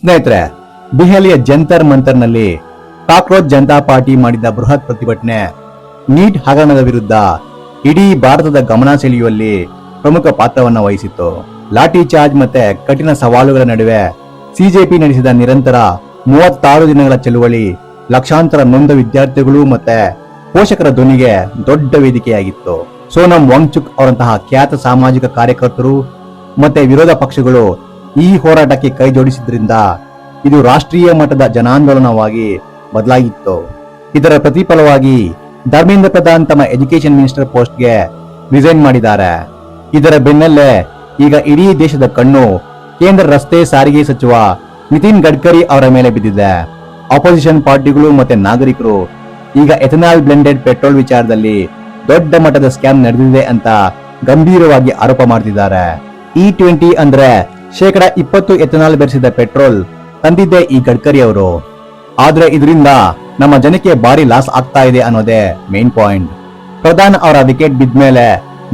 ಸ್ನೇಹಿತರೆ, ದೆಹಲಿಯ Jantar ಮಂತರ್ನಲ್ಲಿ cockroach Janata party ಮಾಡಿದ ಬೃಹತ್ ಪ್ರತಿಭಟನೆ ನೀಟ್ ಹಗರಣದ ವಿರುದ್ಧ ಇಡೀ ಭಾರತದ ಗಮನ ಸೆಳೆಯುವಲ್ಲಿ ಪ್ರಮುಖ ಪಾತ್ರವನ್ನು ವಹಿಸಿತ್ತು. ಲಾಠಿ ಚಾರ್ಜ್ ಮತ್ತೆ ಕಠಿಣ ಸವಾಲುಗಳ ನಡುವೆ ಸಿಜೆಪಿ ನಡೆಸಿದ ನಿರಂತರ 36 ದಿನಗಳ ಚಳುವಳಿ ಲಕ್ಷಾಂತರ ನೊಂದ ವಿದ್ಯಾರ್ಥಿಗಳು ಮತ್ತೆ ಪೋಷಕರ ಧ್ವನಿಗೆ ದೊಡ್ಡ ವೇದಿಕೆಯಾಗಿತ್ತು. ಸೋನಂ ವಾಂಗ್ಚುಕ್ ಅವರಂತಹ ಖ್ಯಾತ ಸಾಮಾಜಿಕ ಕಾರ್ಯಕರ್ತರು ಮತ್ತೆ ವಿರೋಧ ಪಕ್ಷಗಳು ಈ ಹೋರಾಟಕ್ಕೆ ಕೈ ಜೋಡಿಸಿದ್ರಿಂದ ಇದು ರಾಷ್ಟ್ರೀಯ ಮಟ್ಟದ ಜನಾಂದೋಲನವಾಗಿ ಬದಲಾಗಿತ್ತು. ಇದರ ಪ್ರತಿಫಲವಾಗಿ ಧರ್ಮೇಂದ್ರ ಪ್ರಧಾನ್ ತಮ್ಮ ಎಜುಕೇಶನ್ ಮಿನಿಸ್ಟರ್ ಪೋಸ್ಟ್ಗೆ ರಿಸೈನ್ ಮಾಡಿದ್ದಾರೆ. ಇದರ ಬೆನ್ನಲ್ಲೇ ಈಗ ಇಡೀ ದೇಶದ ಕಣ್ಣು ಕೇಂದ್ರ ರಸ್ತೆ ಸಾರಿಗೆ ಸಚಿವ ನಿತಿನ್ ಗಡ್ಕರಿ ಅವರ ಮೇಲೆ ಬಿದ್ದಿದೆ. ಆಪೋಸಿಷನ್ ಪಾರ್ಟಿಗಳು ಮತ್ತೆ ನಾಗರಿಕರು ಈಗ ಎಥನಾಲ್ ಬ್ಲೆಂಡೆಡ್ ಪೆಟ್ರೋಲ್ ವಿಚಾರದಲ್ಲಿ ದೊಡ್ಡ ಮಟ್ಟದ ಸ್ಕ್ಯಾಮ್ ನಡೆದಿದೆ ಅಂತ ಗಂಭೀರವಾಗಿ ಆರೋಪ ಮಾಡ್ತಿದ್ದಾರೆ. E20 ಅಂದ್ರೆ 20% ಎಥನಾಲ್ ಬೆರೆಸಿದ ಪೆಟ್ರೋಲ್ ತಂದಿದ್ದೆ ಈ ಗಡ್ಕರಿ ಅವರು. ಆದ್ರೆ ಇದರಿಂದ ನಮ್ಮ ಜನಕ್ಕೆ ಭಾರಿ ಲಾಸ್ ಆಗ್ತಾ ಇದೆ ಅನ್ನೋದೇ ಮೇನ್ ಪಾಯಿಂಟ್. ಪ್ರಧಾನ್ ಅವರ ವಿಕೆಟ್ ಬಿದ್ಮೇಲೆ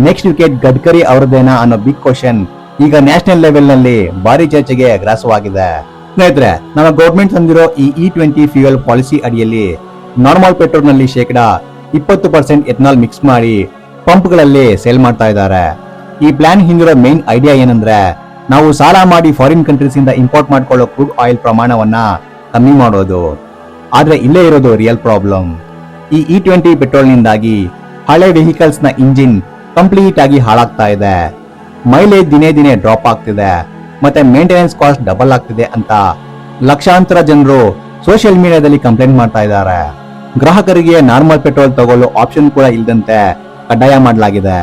ನೆಕ್ಸ್ಟ್ ವಿಕೆಟ್ ಗಡ್ಕರಿ ಅವರದೇನಾ ಅನ್ನೋ ಬಿಗ್ ಕ್ವಶನ್ ಈಗ ನ್ಯಾಷನಲ್ ಲೆವೆಲ್ ನಲ್ಲಿ ಭಾರಿ ಚರ್ಚೆಗೆ ಗ್ರಾಸವಾಗಿದೆ. ಸ್ನೇಹಿತರೆ, ನಮ್ಮ ಗೌರ್ಮೆಂಟ್ ತಂದಿರೋ ಈ E20 ಫ್ಯೂಯಲ್ ಪಾಲಿಸಿ ಅಡಿಯಲ್ಲಿ ನಾರ್ಮಲ್ ಪೆಟ್ರೋಲ್ ನಲ್ಲಿ 20% ಎಥನಾಲ್ ಮಿಕ್ಸ್ ಮಾಡಿ ಪಂಪ್ಗಳಲ್ಲಿ ಸೇಲ್ ಮಾಡ್ತಾ ಇದ್ದಾರೆ. ಈ ಪ್ಲಾನ್ ಹಿಂದಿರೋ ಮೇನ್ ಐಡಿಯಾ ಏನಂದ್ರೆ, ನಾವು ಸಾಲ ಮಾಡಿ ಫಾರಿನ್ ಕಂಟ್ರೀಸ್ ಇಂದ ಇಂಪೋರ್ಟ್ ಮಾಡ್ಕೊಳ್ಳೋ ಕ್ರೂಡ್ ಆಯಿಲ್ ಪ್ರಮಾಣವನ್ನ ಕಮ್ಮಿ ಮಾಡೋದು. ಆದ್ರೆ ಇಲ್ಲೇ ಇರೋದು ರಿಯಲ್ ಪ್ರಾಬ್ಲಮ್. ಈ E20 ಪೆಟ್ರೋಲ್ ನಿಂದಾಗಿ ಹಳೆ ವೆಹಿಕಲ್ಸ್ ನ ಇಂಜಿನ್ ಕಂಪ್ಲೀಟ್ ಆಗಿ ಹಾಳಾಗ್ತಾ ಇದೆ, ಮೈಲೇಜ್ ದಿನೇ ದಿನೇ ಡ್ರಾಪ್ ಆಗ್ತಿದೆ, ಮತ್ತೆ ಮೇಂಟೆನೆನ್ಸ್ ಕಾಸ್ಟ್ ಡಬಲ್ ಆಗ್ತಿದೆ ಅಂತ ಲಕ್ಷಾಂತರ ಜನರು ಸೋಷಿಯಲ್ ಮೀಡಿಯಾದಲ್ಲಿ ಕಂಪ್ಲೇಂಟ್ ಮಾಡ್ತಾ ಇದ್ದಾರೆ. ಗ್ರಾಹಕರಿಗೆ ನಾರ್ಮಲ್ ಪೆಟ್ರೋಲ್ ತಗೊಳ್ಳೋ ಆಪ್ಷನ್ ಕೂಡ ಇಲ್ಲದಂತೆ ಕಡ್ಡಾಯ ಮಾಡಲಾಗಿದೆ.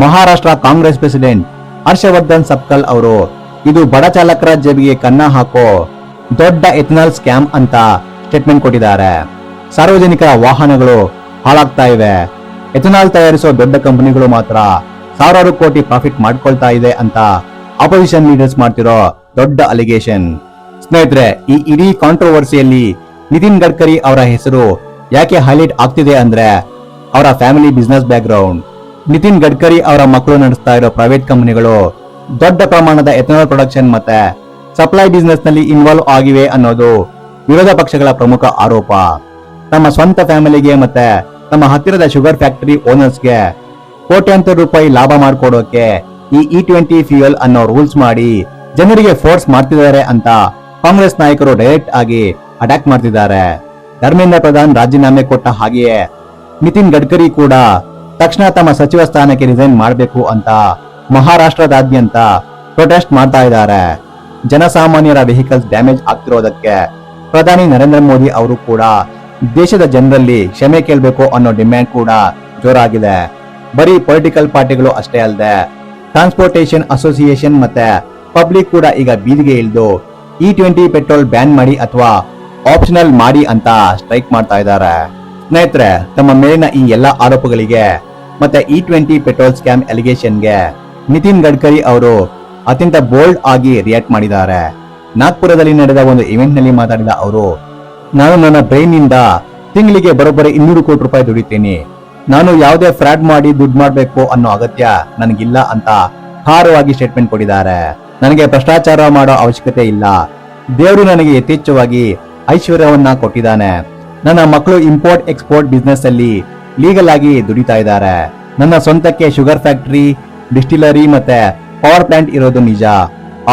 ಮಹಾರಾಷ್ಟ್ರ ಕಾಂಗ್ರೆಸ್ ಪ್ರೆಸಿಡೆಂಟ್ ಹರ್ಷವರ್ಧನ್ ಸಬ್ಕಲ್ ಅವರು ಇದು ಬಡ ಚಾಲಕರ ಜೇಬಿಗೆ ಕನ್ನ ಹಾಕೋ ದೊಡ್ಡ ಎಥನಾಲ್ ಸ್ಕ್ಯಾಮ್ ಅಂತ ಸ್ಟೇಟ್ಮೆಂಟ್ ಕೊಟ್ಟಿದ್ದಾರೆ. ಸಾರ್ವಜನಿಕರ ವಾಹನಗಳು ಹಾಳಾಗ್ತಾ ಇವೆ, ಎಥನಾಲ್ ತಯಾರಿಸೋ ದೊಡ್ಡ ಕಂಪನಿಗಳು ಮಾತ್ರ ಸಾವಿರಾರು ಕೋಟಿ ಪ್ರಾಫಿಟ್ ಮಾಡ್ಕೊಳ್ತಾ ಇದೆ ಅಂತ ಆಪೋಸಿಷನ್ ಲೀಡರ್ಸ್ ಮಾಡ್ತಿರೋ ದೊಡ್ಡ ಅಲಿಗೇಷನ್. ಸ್ನೇಹಿತರೆ, ಈ ಇಡೀ ಕಾಂಟ್ರವರ್ಸಿಯಲ್ಲಿ ನಿತಿನ್ ಗಡ್ಕರಿ ಅವರ ಹೆಸರು ಯಾಕೆ ಹೈಲೈಟ್ ಆಗ್ತಿದೆ ಅಂದ್ರೆ ಅವರ family business back ground. Nitin Gadkari ಅವರ ಮಕ್ಕಳು ನಡೆಸ್ತಾ ಇರೋ ಪ್ರೈವೇಟ್ ಕಂಪನಿಗಳು ದೊಡ್ಡ ಪ್ರಮಾಣದ ಎಥನಾಲ್ ಪ್ರೊಡಕ್ಷನ್ ಮತ್ತೆ ಸಪ್ಲೈ ಬಿಸ್ನೆಸ್ ನಲ್ಲಿ ಇನ್ವಾಲ್ವ್ ಆಗಿವೆ ಅನ್ನೋದು ವಿರೋಧ ಪಕ್ಷಗಳ ಪ್ರಮುಖ ಆರೋಪ. ತಮ್ಮ ಸ್ವಂತ ಫ್ಯಾಮಿಲಿಗೆ ಮತ್ತೆ ತಮ್ಮ ಹತ್ತಿರದ ಶುಗರ್ ಫ್ಯಾಕ್ಟರಿ ಓನರ್ಸ್ಗೆ ಕೋಟ್ಯಾಂತರ ರೂಪಾಯಿ ಲಾಭ ಮಾಡಿಕೊಡೋಕೆ ಈ E20 ಫ್ಯೂಯಲ್ ಅನ್ನೋ ರೂಲ್ಸ್ ಮಾಡಿ ಜನರಿಗೆ ಫೋರ್ಸ್ ಮಾಡ್ತಿದ್ದಾರೆ ಅಂತ ಕಾಂಗ್ರೆಸ್ ನಾಯಕರು ಡೈರೆಕ್ಟ್ ಆಗಿ ಅಟ್ಯಾಕ್ ಮಾಡ್ತಿದ್ದಾರೆ. ಧರ್ಮೇಂದ್ರ ಪ್ರಧಾನ್ ರಾಜೀನಾಮೆ ಕೊಟ್ಟ ಹಾಗೆಯೇ ನಿತಿನ್ ಗಡ್ಕರಿ ಕೂಡ ತಕ್ಷಣ ತಮ್ಮ ಸಚಿವ ಸ್ಥಾನಕ್ಕೆ ರಿಸೈನ್ ಮಾಡಬೇಕು ಅಂತ ಮಹಾರಾಷ್ಟ್ರದಾದ್ಯಂತ ಪ್ರೊಟೆಸ್ಟ್ ಮಾಡ್ತಾ ಇದ್ದಾರೆ. ಜನಸಾಮಾನ್ಯರ ವೆಹಿಕಲ್ಸ್ ಡ್ಯಾಮೇಜ್ ಆಗ್ತಿರೋದಕ್ಕೆ ಪ್ರಧಾನಿ ನರೇಂದ್ರ ಮೋದಿ ಅವರು ಕೂಡ ದೇಶದ ಜನರಲ್ಲಿ ಕ್ಷಮೆ ಕೇಳಬೇಕು ಅನ್ನೋ ಡಿಮ್ಯಾಂಡ್ ಕೂಡ ಜೋರಾಗಿದೆ. ಬರೀ ಪೊಲಿಟಿಕಲ್ ಪಾರ್ಟಿಗಳು ಅಷ್ಟೇ ಅಲ್ಲದೆ ಟ್ರಾನ್ಸ್ಪೋರ್ಟೇಷನ್ ಅಸೋಸಿಯೇಷನ್ ಮತ್ತೆ ಪಬ್ಲಿಕ್ ಕೂಡ ಈಗ ಬೀದಿಗೆ ಇಳಿದು E20 ಪೆಟ್ರೋಲ್ ಬ್ಯಾನ್ ಮಾಡಿ ಅಥವಾ ಆಪ್ಷನಲ್ ಮಾಡಿ ಅಂತ ಸ್ಟ್ರೈಕ್ ಮಾಡ್ತಾ ಇದ್ದಾರೆ. ಸ್ನೇಹಿತರೆ, ತಮ್ಮ ಮೇಲಿನ ಈ ಎಲ್ಲಾ ಆರೋಪಗಳಿಗೆ ಮತ್ತೆ E20 ಪೆಟ್ರೋಲ್ ಸ್ಕ್ಯಾಮ್ ಅಲಿಗೇಷನ್ಗೆ ನಿತಿನ್ ಗಡ್ಕರಿ ಅವರು ಅತ್ಯಂತ ಬೋಲ್ಡ್ ಆಗಿ ರಿಯಾಕ್ಟ್ ಮಾಡಿದ್ದಾರೆ. ನಾಗ್ಪುರದಲ್ಲಿ ನಡೆದ ಒಂದು ಇವೆಂಟ್ ನಲ್ಲಿ ಮಾತಾಡಿದ ಅವರು, ನಾನು ನನ್ನ ಬ್ರೈನ್ ನಿಂದ ತಿಂಗಳಿಗೆ ಬರೋಬ್ಬರಿ 200 ಕೋಟಿ ರೂಪಾಯಿ ದುಡಿತೀನಿ. ನಾನು ಯಾವುದೇ ಫ್ರಾಡ್ ಮಾಡಿ ದುಡ್ಡು ಮಾಡಬೇಕು ಅನ್ನೋ ಅಗತ್ಯ ನನಗಿಲ್ಲ ಅಂತ ಖಾರವಾಗಿ ಸ್ಟೇಟ್ಮೆಂಟ್ ಕೊಟ್ಟಿದ್ದಾರೆ. ನನಗೆ ಭ್ರಷ್ಟಾಚಾರ ಮಾಡೋ ಅವಶ್ಯಕತೆ ಇಲ್ಲ. ದೇವರು ನನಗೆ ಯಥೇಚ್ಛವಾಗಿ ಐಶ್ವರ್ಯವನ್ನ ಕೊಟ್ಟಿದ್ದಾನೆ. ನನ್ನ ಮಕ್ಕಳು ಇಂಪೋರ್ಟ್ ಎಕ್ಸ್ಪೋರ್ಟ್ ಬಿಸ್ನೆಸ್ ಅಲ್ಲಿ ಲೀಗಲ್ ಆಗಿ ದುಡಿತಾ ಇದ್ದಾರೆ. ನನ್ನ ಸ್ವಂತಕ್ಕೆ ಶುಗರ್ ಫ್ಯಾಕ್ಟರಿ, ಡಿಸ್ಟಿಲರಿ ಮತ್ತೆ ಪವರ್ ಪ್ಲಾಂಟ್ ಇರೋದು ನಿಜ.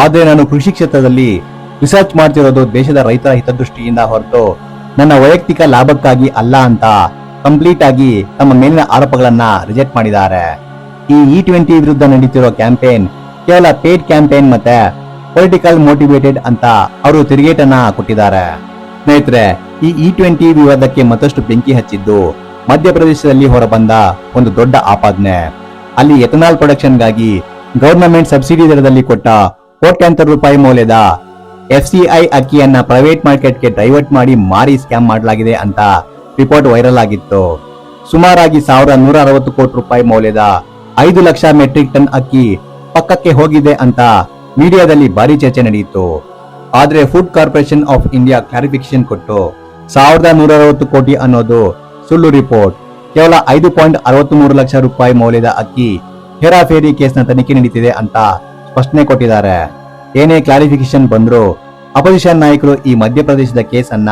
ಆದ್ರೆ ನಾನು ಕೃಷಿ ಕ್ಷೇತ್ರದಲ್ಲಿ ರಿಸರ್ಚ್ ಮಾಡ್ತಿರೋದು ದೇಶದ ರೈತರ ಹಿತದೃಷ್ಟಿಯಿಂದ ಹೊರತು ನನ್ನ ವೈಯಕ್ತಿಕ ಲಾಭಕ್ಕಾಗಿ ಅಲ್ಲ ಅಂತ ಕಂಪ್ಲೀಟ್ ಆಗಿ ತಮ್ಮ ಮೇಲಿನ ಆರೋಪಗಳನ್ನ ರಿಜೆಕ್ಟ್ ಮಾಡಿದ್ದಾರೆ. ಈ E20 ವಿರುದ್ಧ ನಡೀತಿರೋ ಕ್ಯಾಂಪೇನ್ ಕೇವಲ ಪೇಡ್ ಕ್ಯಾಂಪೇನ್ ಮತ್ತೆ ಪೊಲಿಟಿಕಲ್ ಮೋಟಿವೇಟೆಡ್ ಅಂತ ಅವರು ತಿರುಗೇಟನ್ನ ಕೊಟ್ಟಿದ್ದಾರೆ. ಸ್ನೇಹಿತರೆ, ಈ E20 ವಿವಾದಕ್ಕೆ ಮತ್ತಷ್ಟು ಬೆಂಕಿ ಹಚ್ಚಿದ್ದು ಮಧ್ಯಪ್ರದೇಶದಲ್ಲಿ ಹೊರಬಂದ ಒಂದು ದೊಡ್ಡ ಆಪಾದನೆ. ಅಲ್ಲಿ ಎಥನಾಲ್ ಪ್ರೊಡಕ್ಷನ್ಗಾಗಿ ಗವರ್ನಮೆಂಟ್ ಸಬ್ಸಿಡಿ ದರದಲ್ಲಿ ಕೊಟ್ಟ ಕೋಟ್ಯಾಂತರ ರೂಪಾಯಿ ಮೌಲ್ಯದ FCI ಅಕ್ಕಿಯನ್ನ ಪ್ರೈವೇಟ್ ಮಾರ್ಕೆಟ್ಗೆ ಡೈವರ್ಟ್ ಮಾಡಿ ಮಾರಿ ಸ್ಕ್ಯಾಮ್ ಮಾಡಲಾಗಿದೆ ಅಂತ ರಿಪೋರ್ಟ್ ವೈರಲ್ ಆಗಿತ್ತು. ಸುಮಾರಾಗಿ 1160 ಕೋಟಿ ರೂಪಾಯಿ ಮೌಲ್ಯದ 5 ಲಕ್ಷ ಮೆಟ್ರಿಕ್ ಟನ್ ಅಕ್ಕಿ ಪಕ್ಕಕ್ಕೆ ಹೋಗಿದೆ ಅಂತ ಮೀಡಿಯಾದಲ್ಲಿ ಭಾರಿ ಚರ್ಚೆ ನಡೆಯಿತು. ಆದ್ರೆ food corporation of India clarification ಕೊಟ್ಟು 1160 ಕೋಟಿ ಅನ್ನೋದು ಸುಳ್ಳು ರಿಪೋರ್ಟ್. ಕೇವಲ 5.63 ಲಕ್ಷ ರೂಪಾಯಿ ಮೌಲ್ಯದ ಅಕ್ಕಿ ಹೇರಾಫೇರಿ ಕೇಸ್ನ ತನಿಖೆ ನಡೀತಿದೆ ಅಂತ ಸ್ಪಷ್ಟನೆ ಕೊಟ್ಟಿದ್ದಾರೆ. ಏನೇ ಕ್ಲಾರಿಫಿಕೇಶನ್ ಬಂದ್ರು ಅಪೋಸಿಷನ್ ನಾಯಕರು ಈ ಮಧ್ಯಪ್ರದೇಶದ ಕೇಸ್ ಅನ್ನ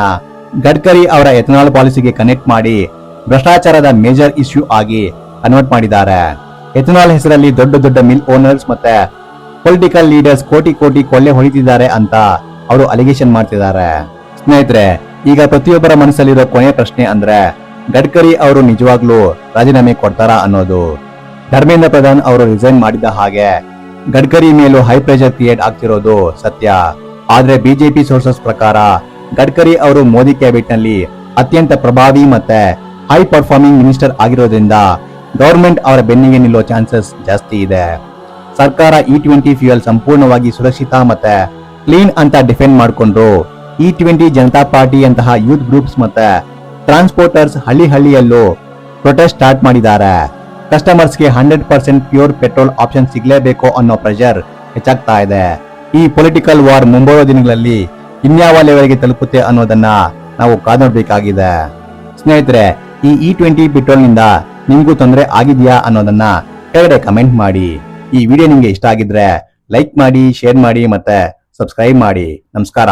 ಗಡ್ಕರಿ ಅವರ ಎಥನಾಲ್ ಪಾಲಿಸಿಗೆ ಕನೆಕ್ಟ್ ಮಾಡಿ ಭ್ರಷ್ಟಾಚಾರದ ಮೇಜರ್ ಇಶ್ಯೂ ಆಗಿ ಕನ್ವರ್ಟ್ ಮಾಡಿದ್ದಾರೆ. ಎಥನಾಲ್ ಹೆಸರಲ್ಲಿ ದೊಡ್ಡ ದೊಡ್ಡ ಮಿಲ್ ಓನರ್ಸ್ ಮತ್ತೆ ಪೊಲಿಟಿಕಲ್ ಲೀಡರ್ಸ್ ಕೋಟಿ ಕೋಟಿ ಕೊಳ್ಳೆ ಹೊಡಿತಿದ್ದಾರೆ ಅಂತ ಅವರು ಅಲಿಗೇಷನ್ ಮಾಡ್ತಿದ್ದಾರೆ. ಸ್ನೇಹಿತರೆ, ಈಗ ಪ್ರತಿಯೊಬ್ಬರ ಮನಸ್ಸಲ್ಲಿರೋ ಕೊನೆಯ ಪ್ರಶ್ನೆ ಅಂದ್ರೆ ಗಡ್ಕರಿ ಅವರು ನಿಜವಾಗ್ಲೂ ರಾಜೀನಾಮೆ ಕೊಡ್ತಾರಾ ಅನ್ನೋದು. ಧರ್ಮೇಂದ್ರ ಪ್ರಧಾನ್ ಅವರು ರಿಸೈನ್ ಮಾಡಿದ ಹಾಗೆ ಗಡ್ಕರಿ ಮೇಲೂ ಹೈ ಪ್ರೆಷರ್ ಕ್ರಿಯೇಟ್ ಆಗ್ತಿರೋದು ಸತ್ಯ. ಆದ್ರೆ ಬಿಜೆಪಿ ಸೋರ್ಸಸ್ ಪ್ರಕಾರ ಗಡ್ಕರಿ ಅವರು ಮೋದಿ ಕ್ಯಾಬಿನೆಟ್ ನಲ್ಲಿ ಅತ್ಯಂತ ಪ್ರಭಾವಿ ಮತ್ತೆ ಹೈ ಪರ್ಫಾರ್ಮಿಂಗ್ ಮಿನಿಸ್ಟರ್ ಆಗಿರೋದ್ರಿಂದ ಗವರ್ಮೆಂಟ್ ಅವರ ಬೆನ್ನಿಗೆ ನಿಲ್ಲೋ ಚಾನ್ಸಸ್ ಜಾಸ್ತಿ ಇದೆ. ಸರ್ಕಾರ E20 ಫ್ಯೂಯಲ್ ಸಂಪೂರ್ಣವಾಗಿ ಸುರಕ್ಷಿತ ಮತ್ತೆ ಕ್ಲೀನ್ ಅಂತ ಡಿಫೆಂಡ್ ಮಾಡಿಕೊಂಡ್ರು E20 ಜನತಾ ಪಾರ್ಟಿ ಅಂತಹ ಯೂತ್ ಗ್ರೂಪ್ಸ್ ಮತ್ತೆ ಟ್ರಾನ್ಸ್ಪೋರ್ಟರ್ಸ್ ಹಳ್ಳಿಯಲ್ಲೂ ಪ್ರೊಟೆಸ್ಟ್ ಸ್ಟಾರ್ಟ್ ಮಾಡಿದ್ದಾರೆ. ಕಸ್ಟಮರ್ಸ್ಗೆ 100% ಪ್ಯೂರ್ ಪೆಟ್ರೋಲ್ ಆಪ್ಷನ್ ಸಿಗಲೇಬೇಕು ಅನ್ನೋ ಪ್ರೆಷರ್ ಹೆಚ್ಚಾಗ್ತಾ ಇದೆ. ಈ ಪೊಲಿಟಿಕಲ್ ವಾರ್ ಮುಂಬರುವ ದಿನಗಳಲ್ಲಿ ಇನ್ಯಾವ ಲೆವೆಲ್ಗೆ ತಲುಪುತ್ತೆ ಅನ್ನೋದನ್ನ ನಾವು ಕಾದೋಡ್ಬೇಕಾಗಿದೆ. ಸ್ನೇಹಿತರೆ, ಈ E20 ಪೆಟ್ರೋಲ್ ನಿಂದ ನಿಮ್ಗೂ ತೊಂದರೆ ಆಗಿದೆಯಾ ಅನ್ನೋದನ್ನ ಕೆಳಗಡೆ ಕಮೆಂಟ್ ಮಾಡಿ. ಈ ವಿಡಿಯೋ ನಿಮ್ಗೆ ಇಷ್ಟ ಆಗಿದ್ರೆ ಲೈಕ್ ಮಾಡಿ, ಶೇರ್ ಮಾಡಿ ಮತ್ತೆ ಸಬ್ಸ್ಕ್ರೈಬ್ ಮಾಡಿ. ನಮಸ್ಕಾರ.